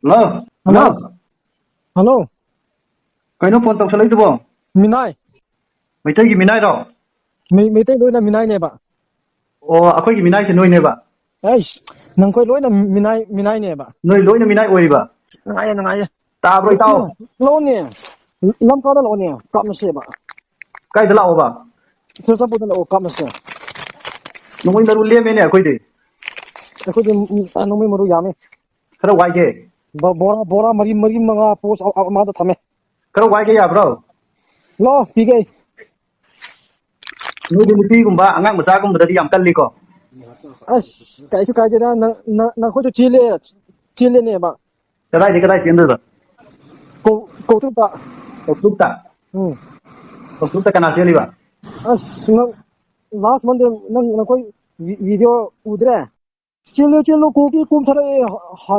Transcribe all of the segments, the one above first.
Halo, Halo, halo. halo, Kayno phone tawsalaydabo. Minai. Maitaygi minay ro. Meitai loina Minai neba. O akoygi minay se noineba. Eish, nangkoi loina Minai neba. Noi loina minay oiriba. Nangaya. Tabro itaw. Lone. Lam kada lone. Kap na siya ba. Kayda lao ba. First po na o kap na siya. Nungoy daru leme ne akoyde. Ako din anong may maru yami. Khara waige. Bora mari mga post amada thame. Khara waige ya bro. Lo, pigay. Noi di nupi gumba angang macha gumba dadi yam kalli ko. As, kaisu kaje na ko Chile neba. Kadai sendu ba. Ko tu pa. Oklukta. Hmm. Oklukta kana seli ba. As, last month nang koi video udre. Chile koki kum thare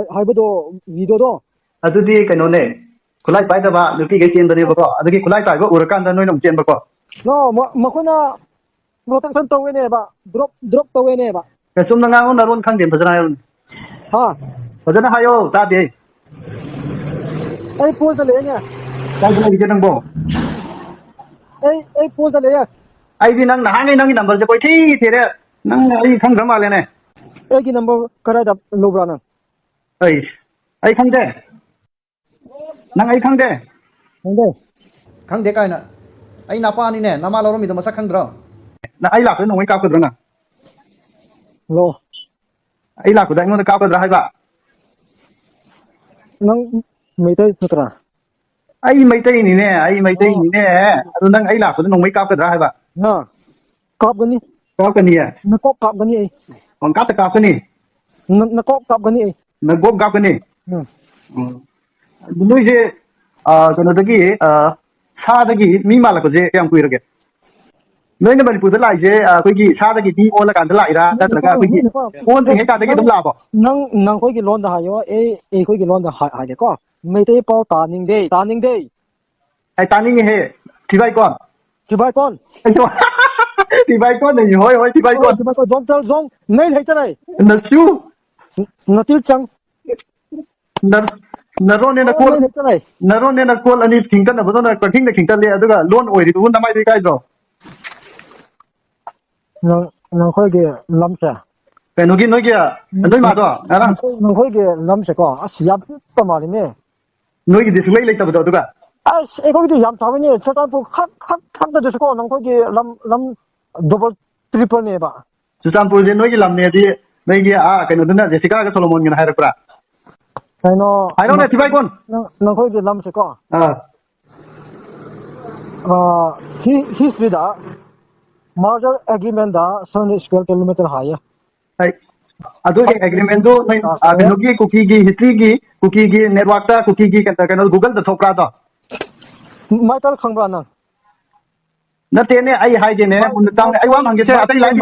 haibado video do. Adudi kayno ne. Kulai pai da ba nupi ge sen dani ba ko. Adagi kulai pai ba urakan da noi nom chen ba ko. No, makona protection tawe ne ba. Drop tawe ne ba. Kasum na ngangon naron khang dem phajana yon. Ha. Phajana hayo ta de. Ai pose le nya. Kay gina gi nang bo. Ai pose le ya. Ai di nang nahangai nang number je koi thi tere. Nang ai khang ram ale ne. Ai ki number kara da lobra na. Ai khang de. Nang ai khang de. Nde. Khang de kai na. Ai napa ni ne nama loro mi da masak khang dro. Na ai la ko nong ai ka ko dro na. Lo. Ai la ko da ngona ka ko dra hai ba. Nang meitai sutra. Ai maitai ni ne, ai maitai ni ne. Adu nang ai la ko nong mai ka ko dra hai ba. Na. Kap gani. Ka ka ni ya. Na kop kap gani ai. On ka ta ka ko ni. Na kop kap gani ai. Na gob ka ko ni. Hmm. Noi je kano dagi sa dagi mi mala ko je yang kuirage. Noi na Manipur da lai je koi gi sa dagi mi ola kan da lai ra da traga koi gi on je ka dagi dum la ba. Nang koi ki lon da hayo e koi ki lon da ha de ko. Meitai pau ta ning de. Ai ta ni he thi bai kon. Ki bai kon. Thi bai kon ni hoi thi bai kon. Ki bai kon zong nei lai chai. Na su Na til chang. na ron ne na kol ani thingkan na bodona ka thing na thingkan le aduga loan oi ri du na mai dei kai dro. Nang khoi ge lam cha. Pe no gi no gi noi ma do ara Nang khoi ge lam cha ko asiap ta ma ni. noi gi display le ta do aduga. As e ko gi yam ta ni cha ta pu khak da de ko nang khoi ge lam double triple ne ba. Chusampur je noi gi lam ne di noi gi kai no duna Jessica ka Solomon ngin hai ra pra. Kai no Hai ro ne thi bai kon. nang khoi ge lam cha ko. History da merger agreement da 7 square kilometer high. Hai adu ge agreement do noi no gi cookie gi history gi cookie gi network ta cookie gi ka no Google da thokra da. Mai tal khangbra nang. Na te ne ai hai de ne mun tang ai wang hang ge se atai lai ni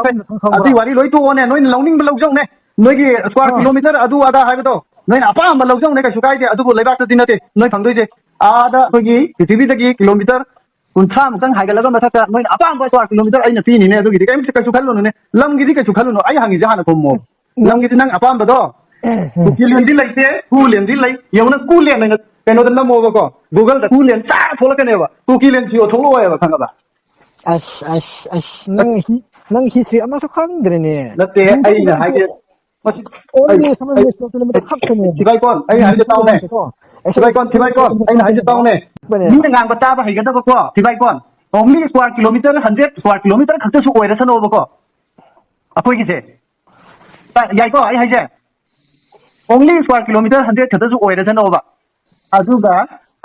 atai wari loi tu ne noi launing ba laujong ne noi gi square kilometer adu ada hai do noi na pa ma laujong ne ka sukai de adu leibak ta dinate noi phang doi je ada ko gi ptv da gi kilometer kun tha mu tang hai ga laga ma tha noi na pa ma square kilometer ai na pi ni ne adu gi kai mi se ka su khalu no ne lam gi di ka su khalu no ai hang gi jahana ko mo lam gi nang apa ba do ku kilen di lai te ku len di lai yong na ku len na kai no da mo ba ko google da ku len cha thola ka ne ba ku kilen ti o tholo wa ba khang ba. Nang history ama sa khang dire ne. Nate ai na hai ke Only 7 kilometer khak ne. thi bai kon ai hai je tao ne thi bai kon ai na hai je tao ne ni na ngang ba ta ba hai ga da ba ko thi bai kon only square kilometer 100 square kilometer khak ta su oi ra sa no ba ko apoi gi se ta yai ko ai hai je only square kilometer 100 khak ta su oi ra sa no ba aduga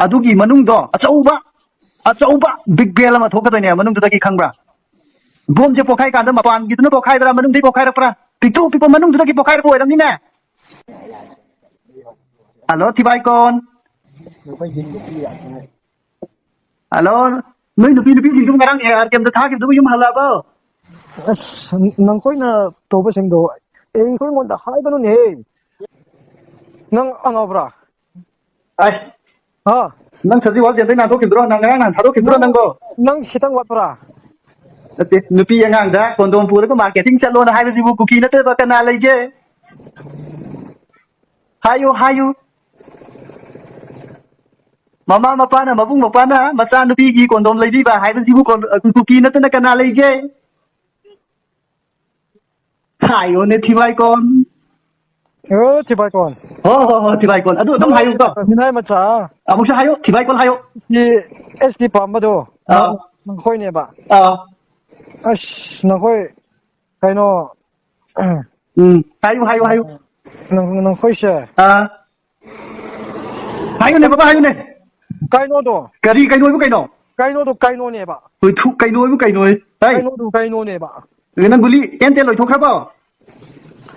adugi manung do achauba big bell ma thoka ne manung da ki khangbra bom je pokhai kan da mapan gi tu pokhai bra manung dei pokhai ra pra pitu pipo manung da ki pokhai ra ko ram ni ne. Halo thi bai kon. Halo noi nupi sing kum garang ar kem da tha ki du yum hala ba. Nang koi na to ba sing do e koi ngon da hai ba no ne. Nang angabra. Ai Ha nang saji wa jen dai na tho ki dro nang ngang na tha tho ki dro nang go. nang hitang wat pra. Ate nupi yang da kondom pura ko marketing chalo na hai ba ji bu kuki na te ba kana lai ge. Hayu Mama mapana mabung mapana macha nupi gi kondom leibiba haibasibu kuki natana kana leige hayo ne thibai kon thì bài còn ho thibai kon adu dum hayo ko mình hay mà trả amuk sa hayo thibai kon hayo thì SD pump mà đồ nó khôi nè bà nó khôi cái nó hayo nó khôi xe hayo ne baba hayo ne cái nó đồ kari kai noi bu kai no cái nó đồ cái nó nè bà ui thu kai noi bu kai noi cái hey nó đồ cái nó nè bà nang guli ente loi thokra ba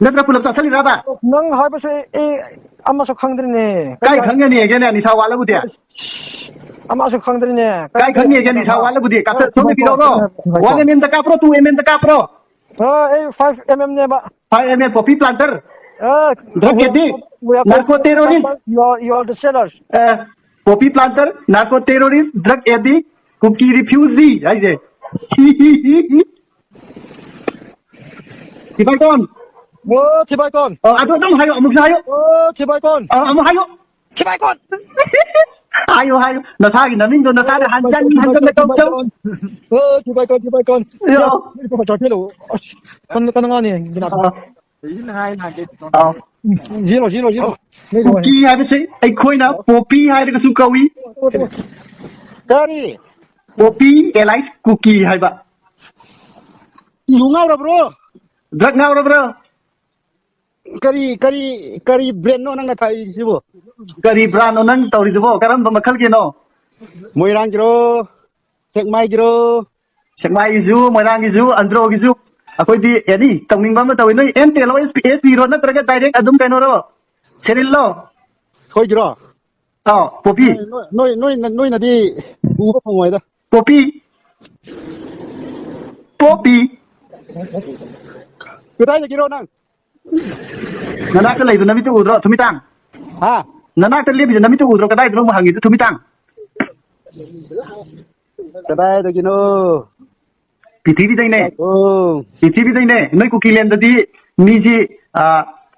natra pulap sa sali ra ba nang hai ba se ama so khang nè kai khang ne ge ne ni sa wala bu dia ama so khang nè kai khang ne ge ni sa wala bu dia ka sa chone ki do ro 1 mm ta pro 2 mm ta pro 5 mm nè bà 5 mm poppy planter drug addict narco terrorist you are the sellers poppy planter narco terrorist drug addict cookie refugee ai je thì phải con thì bài con tôi đóng hayo amuk sa hayo thì bài con amuk hayo thì bài con hayo na sa gi na ming do na sa da han chan na kau chau thì bài con yo có phải trò chuyện đâu con ngon nè cái nào hai này zero cookie hai se ai khoi na poppy hai da su kawi cái đi poppy elias cookie hai ba dùng ngao rồi bro drug ngau ra bro kari brand no nang thai sibo kari brand onang tawri do karam ba makhal ke no moirang giro sekmai giro sakmai ju moirang ju andro ju akoi di yani tongning ba ma tawi noi ente lo sp ro na traga direct adum kaino ro seril lo khoi giro poppy noi na di u ba phongoi da poppy cái đây là giro nang nanak ka leidu nami tu udro tumitang ha nanak ta lebi nami tu udro kadai dro mahangi tu tumitang cái đây là gino pithribi dai ne noi cookie land di mi ji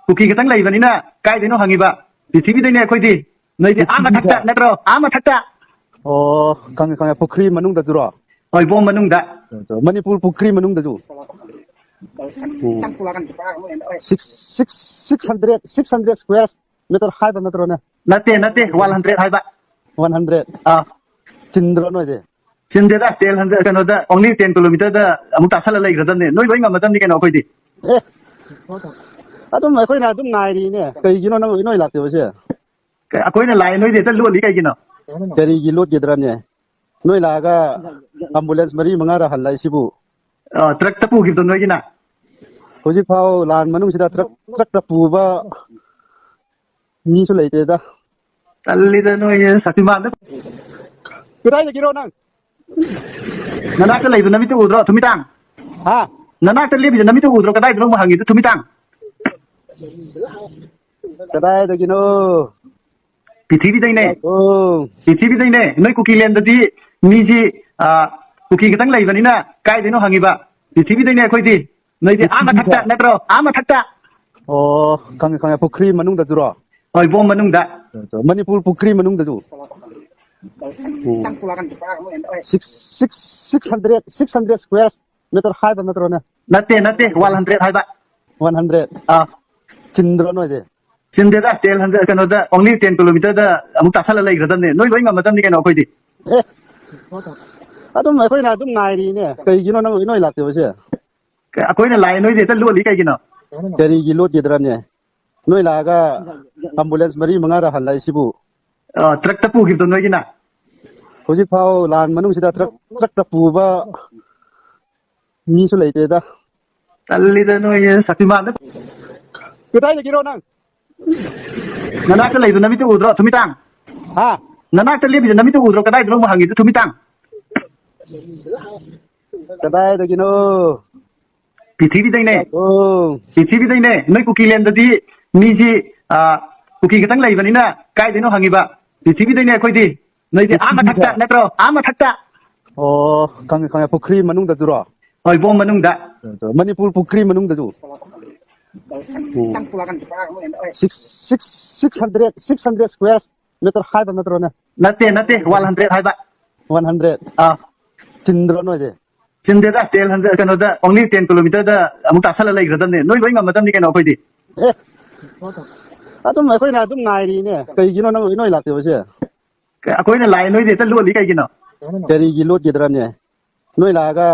cookie katang lei bani na kai deno hangi ba pithribi dai ne khoi di noi di ama thakta natro ama thakta kang pukri manung da duro oi bom manung da manipur pukri manung da du 600 square meter high ba natro na nate 100 hai ba 100 chindro no de chinde da tel han da kano da only 10 kilometer da amu ta sala lai gradan ne noi loi ngam madam ni kano khoi di adum mai khoi na adum ngai ri ne kai gino nang noi la te ba se akoi na lai noi de ta lu li kai gino kari gi lot gedran ne noi la ga ambulance mari manga ra hal lai sibu truck ta pu gi to noi gina hoji phao lan manung sida truck ta pu ba mi su lai te da talli da noi saktiman da cái đây là giro nang nanak ta leidu nami tu udro tumitang ha nanak ta lebi nami tu udro kadai dro mahangi tu tumitang cái đây là gino pithribi dai ne noi cookie land di mi ji cookie katang lei bani na kai deno hangi ba pithribi dai ne khoi di noi di ama thakta natro ama thakta kang pukri manung da duro oi bom manung da manipur pukri manung da du 600 square meter high ba natro na nate 100 hai ba 100 chindro no de chinde da tel han da kano da only 10 kilometer da amu ta sala lai gradan ne noi loi ngam madam ni kano khoi di adum mai khoi na adum ngai ri ne kai gino nang noi la te ba se akoi na lai noi de ta lu li kai gino kari gi lot gedran ne noi la ga ambulance mari manga ra hal lai sibu truck ta pu gi to noi gina hoji phao lan manung sida truck ta pu ba mi su lai te da talli da noi saktiman da cái đây là giro nang nanak ta leidu nami tu udro tumitang ha nanak ta lebi nami tu udro kadai dro mahangi tu tumitang cái đây là gino pithribi dai ne noi cookie land di mi ji cookie katang lei bani na kai deno hangi ba pithribi dai ne khoi di noi di ama thakta natro ama thakta kang pukri manung da duro oi bom manung da manipur pukri manung da du 600 square metre ꯍꯥꯏꯕ ꯅꯠꯇ꯭ꯔꯣꯅꯦ ꯅꯠꯇꯦ 100 ꯍꯥꯏꯕ 100 ꯆꯤꯟꯗ꯭ꯔꯣ ꯅꯣꯏꯗꯤ ꯆꯤꯟꯗꯦꯗ 100 ꯀꯩꯅꯣꯗ only 10 kilometerꯗ ꯑꯃꯨꯛ ꯇꯥꯁꯜꯂ ꯂꯩꯈ꯭ꯔꯗꯕꯅꯦ ꯅꯣꯏ ꯂꯣꯏ ꯉꯝꯃꯗꯕꯅꯤ ꯀꯩꯅꯣ ꯑꯩꯈꯣꯏꯗꯤ ꯑꯦ ꯑꯗꯨꯝ ꯑꯩꯈꯣꯏꯅ ꯑꯗꯨꯝ ꯉꯥꯏꯔꯤꯅꯦ ꯀꯩꯒꯤꯅꯣ ꯅꯣꯏ ꯂꯥꯛꯇꯕꯁꯦ ꯑꯩꯈꯣꯏꯅ ꯂꯥꯛꯑꯦ ꯅꯣꯏꯗꯤ ꯍꯦꯛꯇ ꯂꯣꯠꯂꯤ ꯀꯩꯒꯤꯅꯣ ꯀꯔꯤꯒꯤ ꯂꯣꯠꯈꯤꯗ꯭ꯔꯅꯦ ꯅꯣꯏ ꯂꯥꯛꯑꯒ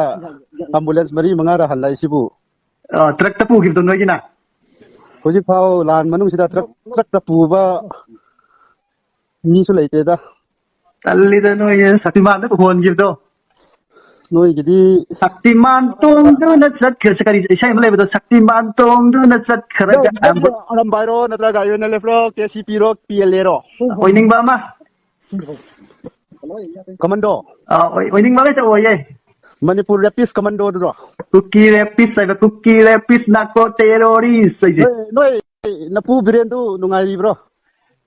ꯑꯦꯝꯕꯨꯂꯦꯟꯁ 4-5ꯗ ꯍꯜꯂꯛꯏꯁꯤꯕꯨ ꯇ꯭ꯔꯛꯇ ꯄꯨꯈꯤꯕꯗꯣ ꯅꯣꯏꯒꯤꯅ ꯍꯧꯖꯤꯛꯐꯥꯎ ꯂꯥꯟ ꯃꯅꯨꯡꯁꯤꯗ ꯇ꯭ꯔꯛꯇ ꯄꯨꯕ ꯃꯤꯁꯨ ꯂꯩꯇꯦꯗ ꯇꯜꯂꯤꯗ ꯅꯣꯏ ꯁꯛꯇꯤꯃꯥꯟꯗ ꯍꯣꯟꯈꯤꯕꯗꯣ ꯅꯣꯏꯒꯤꯗꯤ ꯁꯛꯇꯤꯃꯥꯟ ꯇꯣꯡꯗꯨꯅ ꯆꯠꯈ꯭ꯔꯁꯦ ꯀꯔꯤ ꯏꯁꯩ ꯑꯃ ꯂꯩꯕꯗꯣ ꯁꯛꯇꯤꯃꯥꯟ ꯇꯣꯡꯗꯨꯅ ꯆꯠꯈ꯭ꯔꯒ ꯑꯔꯝꯕꯥꯏꯔꯣ ꯅꯠꯇ꯭ꯔꯒ UNLF-ꯔꯣ KCP-ꯔꯣ PLA-ꯔꯣ ꯑꯣꯏꯅꯤꯡꯕ ꯑꯃ ꯀꯃꯟꯗꯣ ꯑꯣꯏꯅꯤꯡꯕ ꯉꯥꯛꯇ ꯑꯣꯏꯌꯦ ꯃꯅꯤꯄꯨꯔ ꯔꯦꯄꯤꯁ ꯀꯃꯟꯗꯣꯗꯨꯔꯣ ꯀꯨꯀꯤ ꯔꯦꯄꯤꯁ ꯍꯥꯏꯕ ꯀꯨꯀꯤ ꯔꯦꯄꯤꯁ ꯅꯥꯀꯣ ꯇꯦꯔꯣꯔꯤꯁ ꯍꯥꯏꯁꯦ ꯅꯣꯏ ꯅꯄꯨ ꯕꯤꯔꯦꯟꯗꯨ ꯅꯨꯡꯉꯥꯏꯔꯤꯕ꯭ꯔꯣ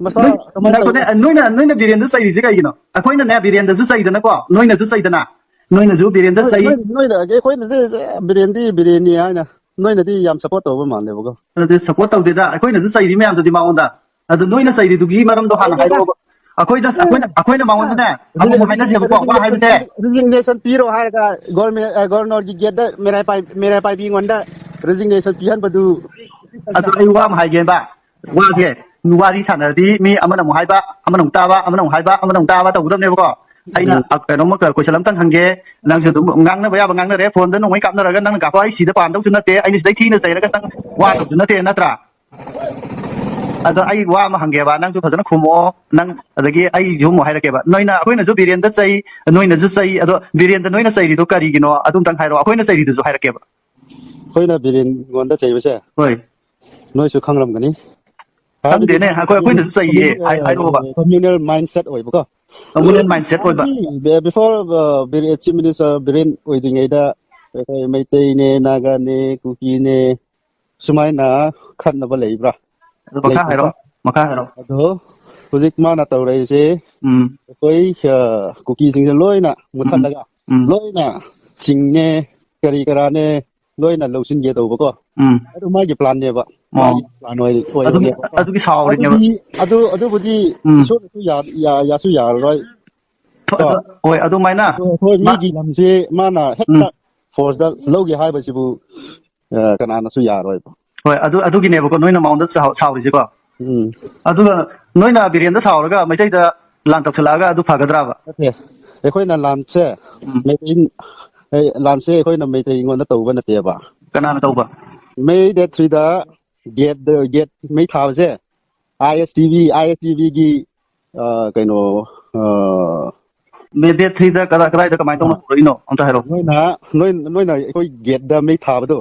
ꯃꯁꯥ ꯀꯃꯥꯏꯅ ꯅꯣꯏ ꯇꯧꯔꯤꯕ꯭ꯔꯣ ꯅꯣꯏꯅ ꯕꯤꯔꯦꯟꯗ ꯆꯩꯔꯤꯁꯦ ꯀꯩꯒꯤꯅꯣ ꯑꯩꯈꯣꯏꯅꯅꯦ ꯕꯤꯔꯦꯟꯗꯁꯨ ꯆꯩꯗꯅꯀꯣ ꯅꯣꯏꯅꯁꯨ ꯆꯩꯗꯅ ꯅꯣꯏꯅꯁꯨ ꯕꯤꯔꯦꯟꯗ ꯆꯩ ꯑꯩꯈꯣꯏꯅꯗꯤ ꯕꯤꯔꯦꯟꯅꯤ ꯍꯥꯏꯅ ꯅꯣꯏꯅꯗꯤ ꯌꯥꯝ ꯁꯞꯄꯣꯔꯠ ꯇꯧꯕ ꯃꯥꯜꯂꯦꯕꯀꯣ ꯑꯗꯨ ꯁꯞꯄꯣꯔꯠ ꯇꯧꯗꯦꯗ ꯑꯩꯈꯣꯏꯅꯁꯨ ꯆꯩꯔꯤ ꯃꯌꯥꯝꯗꯨꯗꯤ ꯃꯉꯣꯟꯗ ꯑꯗꯨ ꯅꯣꯏꯅ ꯆꯩꯔꯤꯗꯨꯒꯤ ꯃꯔꯝꯗꯣ ꯍꯥꯟꯅ ꯍꯥꯏꯔꯛꯑꯣꯕ ꯑꯩꯈꯣꯏꯅ ꯃꯉꯣꯟꯗꯅꯦ ꯑꯃꯨꯛ ꯍꯥꯏꯅꯁꯦꯕꯀꯣ ꯋꯥ ꯍꯥꯏꯕꯁꯦ ꯔꯤꯖꯤꯒꯅꯦꯁꯟ ꯄꯤꯔꯣ ꯍꯥꯏꯔꯒ ꯒꯣꯔꯅꯔꯒꯤ ꯒꯦꯠꯇ ꯃꯦꯔꯥꯏ ꯄꯥꯏꯕꯤꯉꯣꯟꯗ ꯔꯤꯖꯤꯒꯅꯦꯁꯟ ꯄꯤꯍꯟꯕꯗꯨ ꯑꯗꯨ ꯑꯩ ꯋꯥ ꯑꯃ ꯍꯥꯏꯒꯦꯕ ꯋꯥꯁꯦ ꯋꯥꯔꯤ ꯁꯥꯟꯅꯔꯗꯤ ꯃꯤ ꯑꯃꯅ ꯑꯃꯨꯛ ꯍꯥꯏꯕ ꯑꯃꯅ ꯑꯃꯨꯛ ꯇꯥꯕ ꯑꯃꯅ ꯑꯃꯨꯛ ꯍꯥꯏꯕ ꯑꯃꯅ ꯑꯃꯨꯛ ꯇꯥꯕ ꯇꯧꯒꯗꯕꯅꯦꯕꯀோ ꯑꯩꯅ ꯀꯩꯅꯣꯝꯃ ꯀꯣꯏꯁꯟ ꯑꯝꯇꯪ ꯍꯪꯒꯦ ꯅꯪꯁꯨ ꯑꯗꯨꯝ ꯉꯥꯡꯅꯕ ꯌꯥꯕ ꯉꯥꯡꯅꯔꯦ ꯐꯣꯟꯗ ꯅꯣꯡꯃꯩ ꯀꯥꯞꯅꯔꯒ ꯅꯪꯅ ꯀꯥꯞꯄ ꯑꯩ ꯁꯤꯗ ꯄꯥꯟꯗꯧꯁꯨ ꯅꯠꯇꯦ ꯑꯩꯅ ꯁꯤꯗꯩ ꯊꯤꯅ ꯆꯩꯔꯒ ꯅꯪ ꯋꯥꯗꯧꯁꯨ ꯅꯠꯇꯦ ꯅꯠꯇ꯭ꯔꯥ ꯑꯗꯣ ꯑꯩ ꯋꯥ ꯑꯃ ꯍꯪꯒꯦꯕ ꯅꯪꯁꯨ ꯐꯖꯅ ꯈꯨꯝꯃꯛꯑꯣ ꯅꯪ ꯑꯗꯒꯤ ꯑꯩꯁꯨ ꯑꯃꯨꯛ ꯍꯥꯏꯔꯛꯀꯦꯕ ꯑꯩꯈꯣꯏꯅꯁꯨ ꯕꯤꯔꯦꯟꯗ ꯆꯩ ꯅꯣꯏꯅꯁꯨ ꯆꯩ ꯑꯗꯣ ꯕꯤꯔꯦꯟꯗ ꯅꯣꯏꯅ ꯆꯩꯔꯤꯗꯣ ꯀꯔꯤꯒꯤꯅೋ ꯑꯗꯨꯝꯇꯪ ꯍꯥꯏꯔꯛꯑꯣ ꯑꯩꯈꯣꯏꯅ ꯆꯩꯔꯤꯗꯨꯁꯨ ꯍꯥꯏꯔꯛꯀꯦꯕ ꯑꯩꯈꯣꯏꯅ ꯕꯤꯔꯦꯟꯉꯣꯟꯗ ꯆꯩꯕꯁꯦ ꯍꯣꯏ ꯅꯣꯏꯁꯨ ꯈꯪꯂꯝꯒꯅꯤ ꯍꯥꯏꯕꯗꯤ ꯈꯪꯗꯦꯅꯦ ꯑꯩꯈꯣꯏꯅꯁꯨ ꯆꯩꯌꯦ ꯍꯥꯏꯔꯛꯑꯣꯕ ꯀꯝꯃ꯭ꯌꯨꯅꯦꯜ ꯃꯥꯏꯟꯁꯦꯠ ꯑꯣꯏꯕꯀꯣ ꯀꯝꯃꯨꯅꯦꯜ ꯃꯥꯏꯟꯁꯦꯠ ꯑꯣꯏꯕ ꯕꯤꯐꯣꯔ ꯆꯤꯐ ꯃꯤꯅꯤꯁꯇꯔ ꯕꯤꯔꯦꯟ ꯑꯣꯏꯗ꯭ꯔꯤꯉꯩꯗ ꯑꯩꯈꯣꯏ ꯃꯩꯇꯩꯅꯦ ꯅꯥꯒꯥꯅꯦ ꯀꯨꯀꯤꯅꯦ ꯁꯨꯃꯥꯏꯅ ꯈꯠꯅꯕ ꯂꯩꯕ꯭ꯔꯥ ꯑꯗꯨ ꯃꯈꯥ ꯂꯩꯇꯦꯀꯣ ꯍꯥꯏꯔꯛꯑꯣ ꯃꯈꯥ ꯍꯥꯏꯔꯛꯑꯣ ꯑꯗꯣ ꯍꯧꯖꯤꯛ ꯃꯥꯅ ꯇꯧꯔꯛꯏꯁꯦ ꯎꯝ ꯑꯩꯈꯣꯏ ꯀꯨꯀꯤꯁꯤꯡꯁꯦ ꯂꯣꯏꯅ ꯃꯨꯠꯊꯠꯂꯒ ꯂꯣꯏꯅ ꯆꯤꯡꯅꯦ ꯀꯔꯤ ꯀꯔꯥꯅꯦ ꯂꯣꯏꯅ ꯂꯧꯁꯤꯟꯒꯦ ꯇꯧꯕꯀꯣ ꯑꯗꯨ ꯃꯥꯒꯤ ꯄ꯭ꯂꯥꯟꯅꯦꯕ ꯃꯥꯒꯤ ꯄ꯭ꯂꯥꯟ ꯑꯣꯏꯕꯅꯦꯕꯀꯣ ꯑꯗꯨꯒꯤ ꯁꯥꯎꯔꯤꯅꯦꯕ ꯑꯗꯨꯕꯨꯗꯤ ꯎꯝ ꯏꯁꯣꯔꯅꯁꯨ ꯌꯥꯁꯨ ꯌꯥꯔꯔꯣꯏ ꯀꯣ ꯍꯣꯏ ꯑꯗꯨꯃꯥꯏꯅ ꯑꯩꯈꯣꯏ ꯃꯤꯒꯤ ꯂꯝꯁꯦ ꯃꯥꯅ ꯍꯦꯛꯇ ꯐꯣꯔꯁꯇ ꯂꯧꯒꯦ ꯍꯥꯏꯕꯁꯤꯕꯨ ꯀꯅꯥꯅꯁꯨ ꯌꯥꯔꯣꯏꯕ ꯍꯣꯏ ꯑꯗꯨꯒꯤꯅꯦꯕꯀꯣ ꯅꯣꯏꯅ ꯃꯉꯣꯟꯗ ꯁꯥꯎꯔꯤꯁꯦꯀꯣ ꯎꯝ ꯑꯗꯨꯒ ꯅꯣꯏꯅ ꯕꯤꯔꯦꯟꯗ ꯁꯥꯎꯔꯒ ꯃꯩꯇꯩꯗ ꯂꯥꯟ ꯇꯧꯁꯜꯂꯛꯑꯒ ꯑꯗꯨ ꯐꯒꯗ꯭ꯔꯥꯕ ꯅꯠꯇꯦ ꯑꯩꯈꯣꯏꯅ ꯂꯥꯟꯁꯦ ꯑꯩꯈꯣꯏꯅ ꯃꯩꯇꯩꯉꯣꯟꯗ ꯇꯧꯕ ꯅꯠꯇꯦꯕ ꯀꯅꯥꯅ ꯇꯧꯕ May Day 3ꯗ ꯒꯦꯠ ꯃꯩ ꯊꯥꯕꯁꯦ ISTVꯒꯤ ꯀꯩꯅꯣ ꯃꯦ ꯗꯦꯠ 3ꯗ ꯀꯗꯥꯏꯗ ꯀꯃꯥꯏꯅ ꯇꯧꯅ ꯇꯧꯔꯛꯏꯅꯣ ꯑꯝꯇ ꯍꯥꯏꯔꯛꯑꯣ ꯅꯣꯏꯅ ꯑꯩꯈꯣꯏ ꯒꯦꯠꯇ ꯃꯩ ꯊꯥꯕꯗꯣ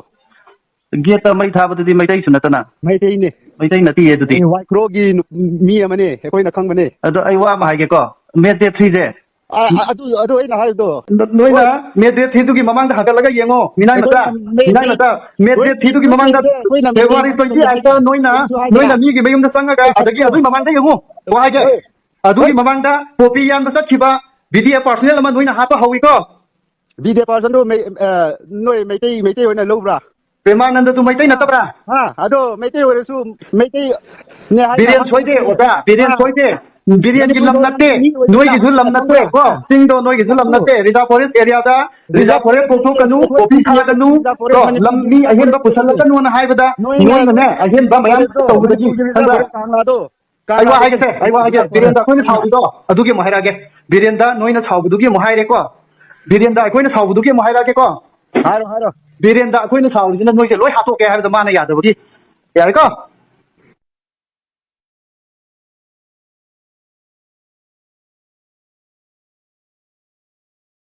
ꯒꯦꯠꯇ ꯃꯩ ꯊꯥꯕꯗꯨꯗꯤ ꯃꯩꯇꯩꯁꯨ ꯅꯠꯇꯅ ꯃꯩꯇꯩꯅꯦ ꯃꯩꯇꯩ ꯅꯠꯇꯤꯌꯦ ꯑꯗꯨꯗꯤ ꯋꯥꯏꯈ꯭ꯔꯣꯒꯤ ꯃꯤ ꯑꯃꯅꯦ ꯑꯩꯈꯣꯏꯅ ꯈꯪꯕꯅꯦ ꯑꯗꯣ ꯑꯩ ꯋꯥ ꯑꯃ ꯍꯥꯏꯒꯦꯀꯣ ꯃꯦ ꯗꯦꯠ 3ꯁꯦ ꯑꯗꯨ ꯑꯩꯅ ꯍꯥꯏꯕꯗꯣ ꯅꯣꯏꯅ ꯃꯦ ꯗꯦꯠ 3ꯗꯨꯒꯤ ꯃꯃꯥꯡꯗ ꯍꯥꯒꯠꯂꯒ ꯌꯦꯡꯉꯣ ꯃꯤꯅꯥꯏ ꯃꯆꯥ ꯃꯦ ꯗꯦꯠ 3ꯗꯨꯒꯤ ꯃꯃꯥꯡꯗ ꯐꯦꯕ꯭ꯔꯨꯋꯥꯔꯤ 28ꯇ ꯅꯣꯏꯅ ꯃꯤꯒꯤ ꯃꯌꯨꯝꯗ ꯆꯪꯉꯒ ꯑꯗꯒꯤ ꯑꯗꯨꯒꯤ ꯃꯃꯥꯡꯗ ꯌꯦꯡꯉꯣ ꯋꯥ ꯍꯥꯏꯒꯦ ꯑꯗꯨꯒꯤ ꯃꯃꯥꯡꯗ ꯄꯣꯄꯤ ꯌꯥꯟꯕ ꯆꯠꯈꯤꯕ ꯚꯤꯗꯤꯑꯣ ꯄꯥꯔꯁꯣꯅꯦꯜ ꯑꯃ ꯅꯣꯏꯅ ꯍꯥꯞꯄ ꯍꯧꯋꯤꯀꯣ ꯚꯤꯗꯤꯑꯣ ꯄꯥꯔꯁꯟꯗꯨ ꯅꯣꯏ ꯃꯩꯇꯩ ꯑꯣꯏꯅ ꯂꯧꯕ꯭ꯔꯥ ꯄ꯭ꯔꯦꯃꯥꯅꯟꯗꯗꯨ ꯃꯩꯇꯩ ꯅꯠꯇꯕ꯭ꯔꯥ ꯑꯗꯣ ꯃꯩꯇꯩ ꯑꯣꯏꯔꯁꯨ ꯃꯩꯇꯩꯅꯦ ꯍꯥꯏꯅ ꯕꯤꯔꯦꯟ ꯁꯣꯏꯗꯦ ꯑꯣꯖꯥ ꯕꯤꯔꯦꯟ ꯁꯣꯏꯗꯦ ꯕꯤꯔꯦꯟꯒꯤ ꯂꯝ ꯅꯠꯇꯦ ꯅꯣꯏꯒꯤꯁꯨ ꯂꯝ ꯅꯠꯇꯦ ꯀꯣ ꯆꯤꯡꯗꯣ ꯅꯣꯏꯒꯤꯁꯨ ꯂꯝ ꯅꯠꯇꯦ ꯔꯤꯖꯥꯔꯚ ꯐꯣꯔꯦꯁꯠ ꯑꯦꯔꯤꯌꯥꯗ ꯔꯤꯖꯥꯔꯚ ꯐꯣꯔꯦꯁꯠ ꯀꯣꯛꯊꯣꯛꯀꯅꯨ ꯀꯣꯄꯤ ꯊꯥꯒꯅꯨ ꯀꯣ ꯂꯝ ꯃꯤ ꯑꯍꯦꯟꯕ ꯄꯨꯁꯜꯂꯛꯀꯅꯨꯅ ꯍꯥꯏꯕꯗ ꯅꯣꯏꯅꯅꯦ ꯑꯍꯦꯟꯕ ꯃꯌꯥꯝ ꯇꯧꯕꯗꯒꯤ ꯈꯪꯕ꯭ꯔꯥ ꯑꯩ ꯋꯥ ꯍꯥꯏꯒꯦ ꯕꯤꯔꯦꯟꯗ ꯑꯩꯈꯣꯏꯅ ꯁꯥꯎꯕꯗꯣ ꯑꯗꯨꯒꯤ ꯑꯃꯨꯛ ꯍꯥꯏꯔꯛꯑꯒꯦ ꯕꯤꯔꯦꯟꯗ ꯅꯣꯏꯅ ꯁꯥꯎꯕꯗꯨꯒꯤ ꯑꯃꯨꯛ ꯍꯥꯏꯔꯦꯀꯣ ꯕꯤꯔꯦꯟꯗ ꯑꯩꯈꯣꯏꯅ ꯁꯥꯎꯕꯗꯨꯒꯤ ꯑꯃꯨꯛ ꯍꯥꯏꯔꯛꯑꯒꯦꯀꯣ ꯍꯥꯏꯔꯣ ꯕꯤꯔꯦꯟꯗ ꯑꯩꯈꯣꯏꯅ ꯁꯥꯎꯔꯤꯁꯤꯅ ꯅꯣꯏꯁꯦ ꯂꯣꯏ ꯍꯥꯠꯇꯣꯛꯀꯦ ꯍꯥꯏꯕꯗ ꯃꯥꯅ ꯌꯥꯗꯕꯒꯤ ꯌꯥꯔꯦꯀꯣ